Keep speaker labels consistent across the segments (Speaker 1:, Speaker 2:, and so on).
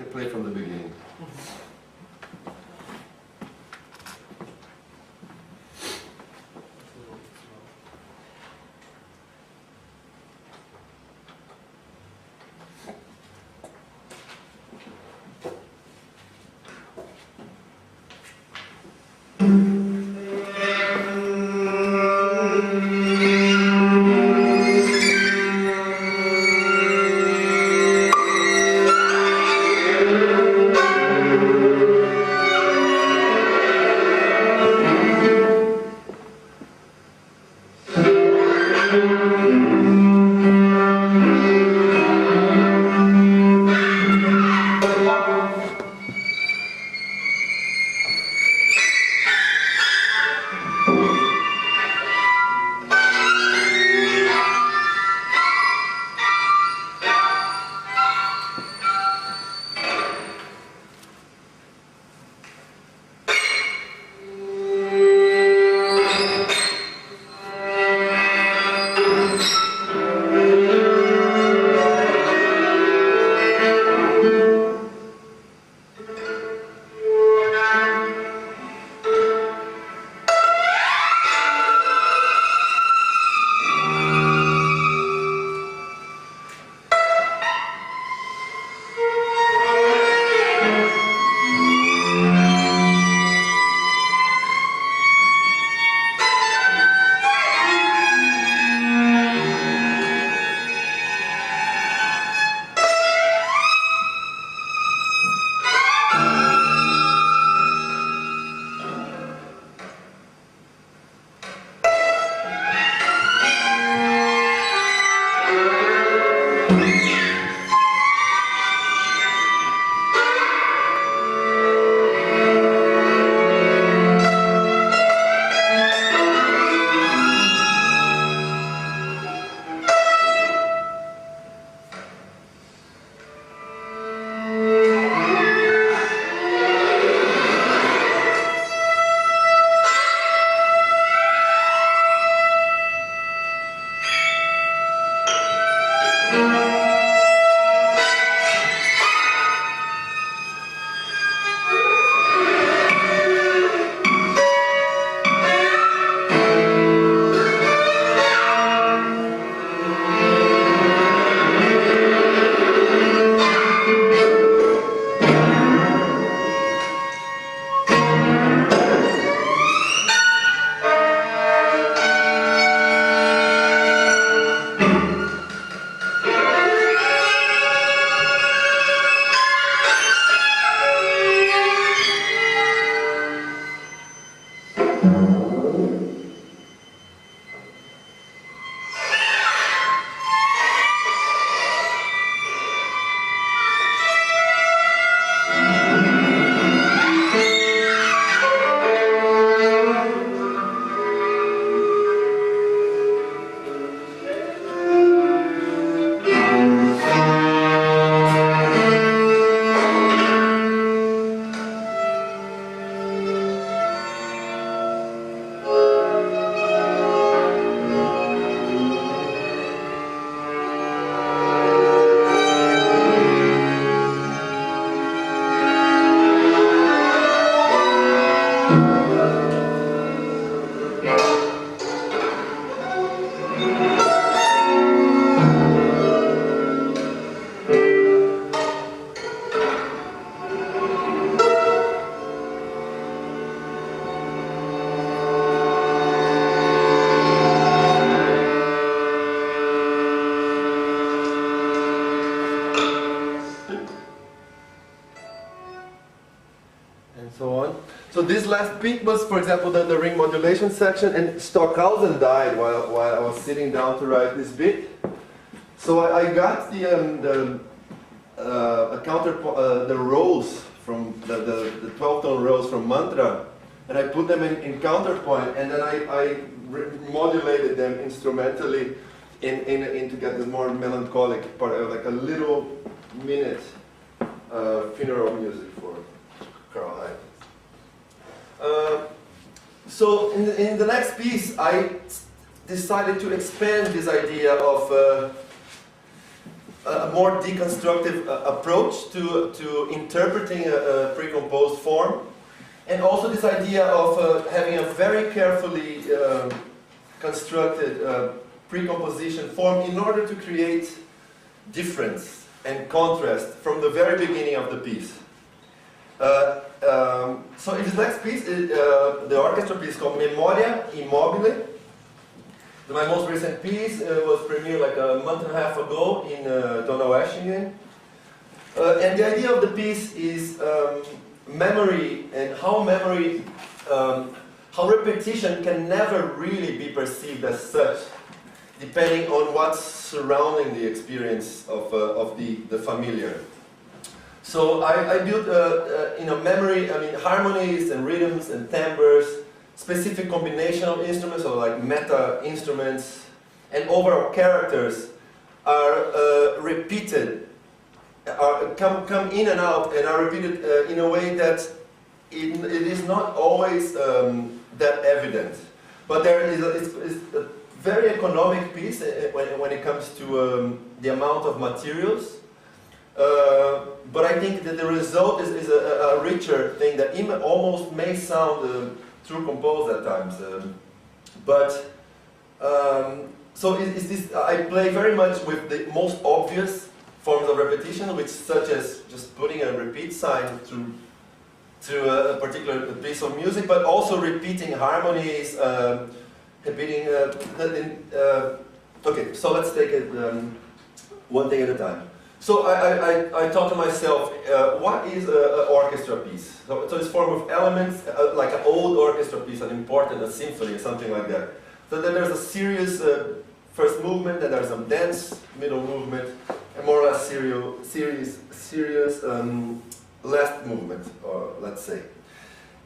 Speaker 1: can play from the beginning. So this last beat was, for example, the ring modulation section, and Stockhausen died while I was sitting down to write this beat. So I got the rows from the 12-tone rows from Mantra, and I put them in counterpoint, and then I modulated them instrumentally in to get this more melancholic part, like a little minute funeral music for Carl Hyde. So in the next piece, I decided to expand this idea of a more deconstructive approach to interpreting a pre-composed form, and also this idea of having a very carefully constructed pre-composition form in order to create difference and contrast from the very beginning of the piece. So in this next piece, the orchestra piece called Memoria Immobile. My most recent piece was premiered like a month and a half ago in Donaueschingen. And the idea of the piece is memory, and how repetition can never really be perceived as such, depending on what's surrounding the experience of the familiar. So I built memory, harmonies and rhythms and timbres, specific combination of instruments, or like meta instruments, and overall characters are repeated, come in and out, and are repeated in a way that it is not always that evident. But there is a very economic piece when it comes to the amount of materials. But I think that the result is a richer thing that even almost may sound too composed at times. So it's this, I play very much with the most obvious forms of repetition, which such as just putting a repeat sign to a particular piece of music, but also repeating harmonies, repeating. Okay, so let's take it one thing at a time. So I thought to myself, what is an orchestra piece? So it's a form of elements, like an old orchestra piece, an important, a symphony, something like that. So then there's a serious first movement, then there's a dense middle movement, and more or less serious last movement, or let's say.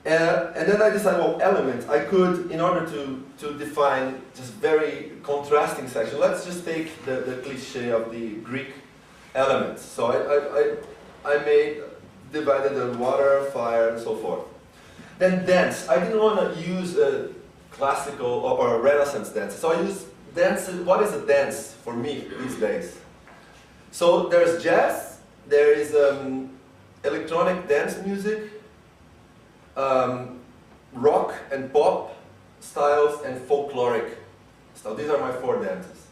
Speaker 1: And then I decided, well, elements, I could, in order to define just very contrasting section, let's just take the cliche of the Greek elements. So I divided the water, fire, and so forth. Then dance. I didn't want to use a classical or a Renaissance dance. So I used dance. What is a dance for me these days? So there's jazz, there is electronic dance music, rock and pop styles, and folkloric styles. These are my four dances.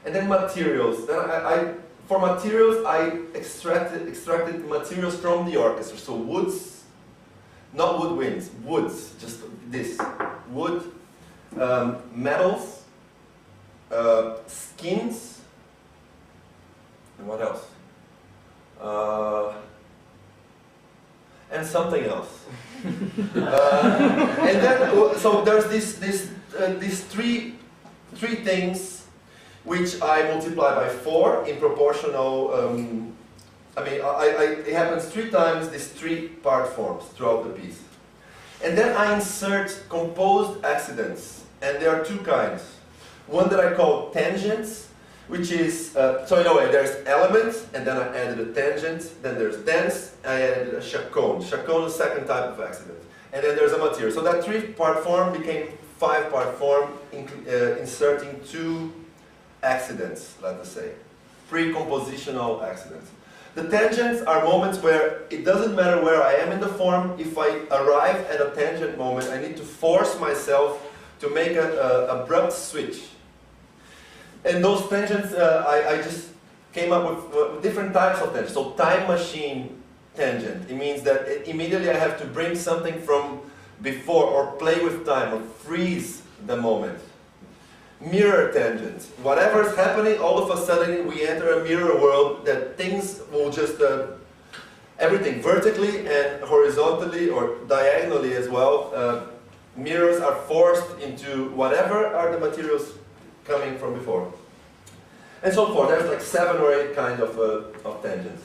Speaker 1: And then materials. Then for materials, I extracted materials from the orchestra. So woods, not woodwinds, woods, just this. Wood, metals, skins, and what else? And something else. And then, so there's these three things which I multiply by 4 in proportional, it happens 3 times, these 3-part forms throughout the piece. And then I insert composed accidents, and there are 2 kinds. One that I call tangents, which is, so in a way there's elements, and then I added a tangent, then there's dance, I added a chaconne. Chaconne is the second type of accident. And then there's a material. So that 3-part form became 5-part form, inserting 2 accidents, let us say, pre-compositional accidents. The tangents are moments where it doesn't matter where I am in the form. If I arrive at a tangent moment, I need to force myself to make an abrupt switch. And those tangents, I just came up with different types of tangents. So time machine tangent, it means that immediately I have to bring something from before, or play with time, or freeze the moment. Mirror tangents. Whatever is happening, all of a sudden we enter a mirror world that things will just, everything vertically and horizontally or diagonally as well, mirrors are forced into whatever are the materials coming from before. And so forth. There's like 7 or 8 kind of tangents.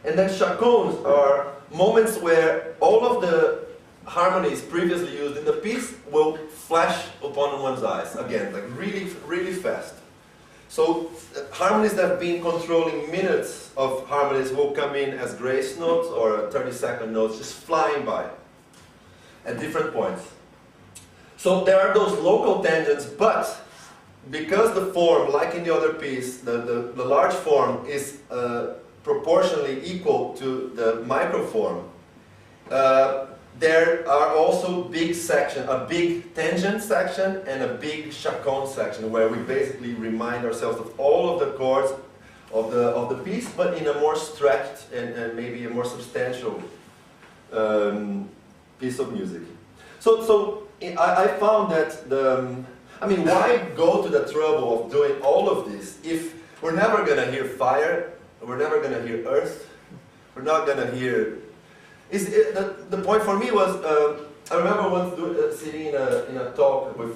Speaker 1: And then chaconnes are moments where all of the harmonies previously used in the piece will flash upon one's eyes again, like really, really fast. So harmonies that have been controlling minutes of harmonies will come in as grace notes or 30-second notes, just flying by at different points. So there are those local tangents, but because the form, like in the other piece, the large form is proportionally equal to the microform, there are also big sections, a big tangent section and a big chaconne section, where we basically remind ourselves of all of the chords of the piece, but in a more stretched and maybe a more substantial piece of music. So I found that why go to the trouble of doing all of this if we're never going to hear fire, we're never going to hear earth, we're not going to hear... The point for me was, I remember once sitting in a talk with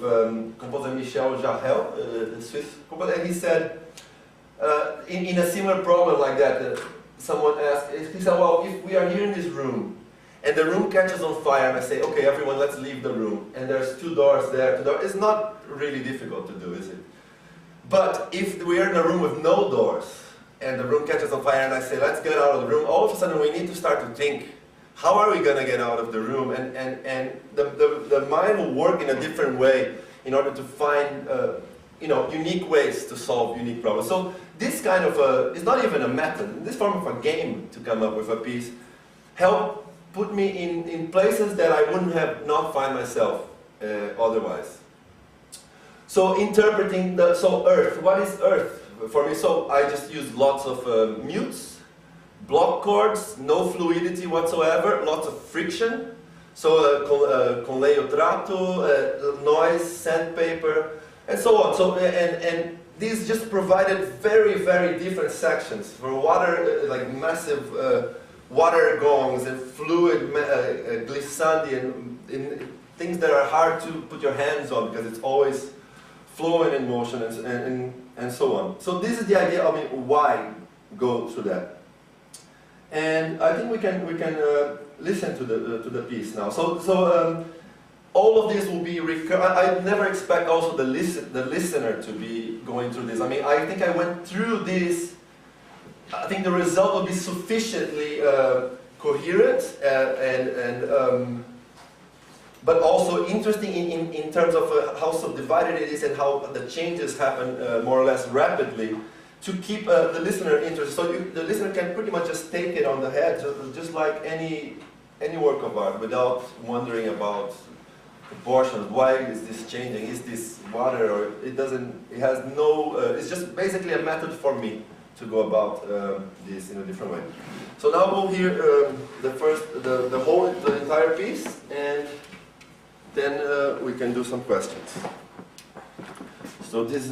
Speaker 1: composer Michel Jarrel, a Swiss composer, and he said, in a similar problem like that, someone asked, he said, well, if we are here in this room, and the room catches on fire, and I say, okay, everyone, let's leave the room, and there's two doors there, it's not really difficult to do, is it? But if we are in a room with no doors, and the room catches on fire, and I say, let's get out of the room, all of a sudden we need to start to think, how are we going to get out of the room? And the mind will work in a different way in order to find unique ways to solve unique problems. So this kind of it's not even a method, this form of a game to come up with a piece helped put me in places that I wouldn't have not find myself otherwise. So interpreting earth, what is earth for me? So I just use lots of mutes, block chords, no fluidity whatsoever, lots of friction, so con lei o tratto, noise, sandpaper, and so on. So and these just provided very, very different sections for water, like massive water gongs and fluid glissandi and things that are hard to put your hands on because it's always flowing in motion and so on. So this is the idea of why go through that. And I think we can listen to the piece now. So all of this will be I never expect also the listener to be going through this. I think I went through this. I think the result will be sufficiently coherent but also interesting in terms of how subdivided it is and how the changes happen more or less rapidly, to keep the listener interested. So the listener can pretty much just take it on the head, just like any work of art, without wondering about proportions. Why is this changing? Is this water? Or it doesn't? It has no. It's just basically a method for me to go about this in a different way. So now we'll hear the entire piece, and then we can do some questions. So this.